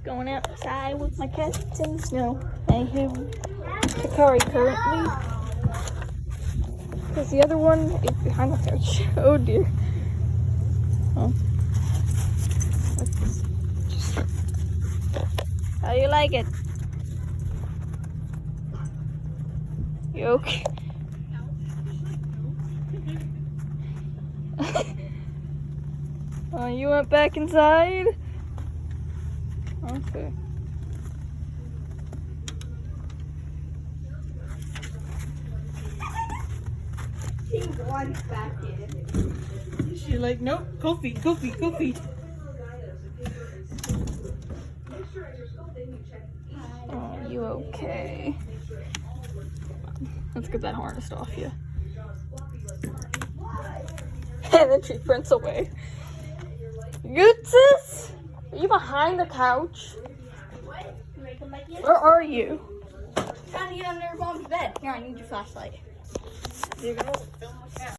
going outside with my cats in the snow. I have Takari currently, because the other one is behind the couch. Oh dear. Oh. How do you like it? You okay? Oh, you went back inside? Okay. She wants back in. She's like, nope, coffee. Oh, you okay? Let's get that harness off you. And the tree prints away. Good, sis? Are you behind the couch? Where are you? Trying to get under mom's bed. Here, I need your flashlight. You're gonna film the cat.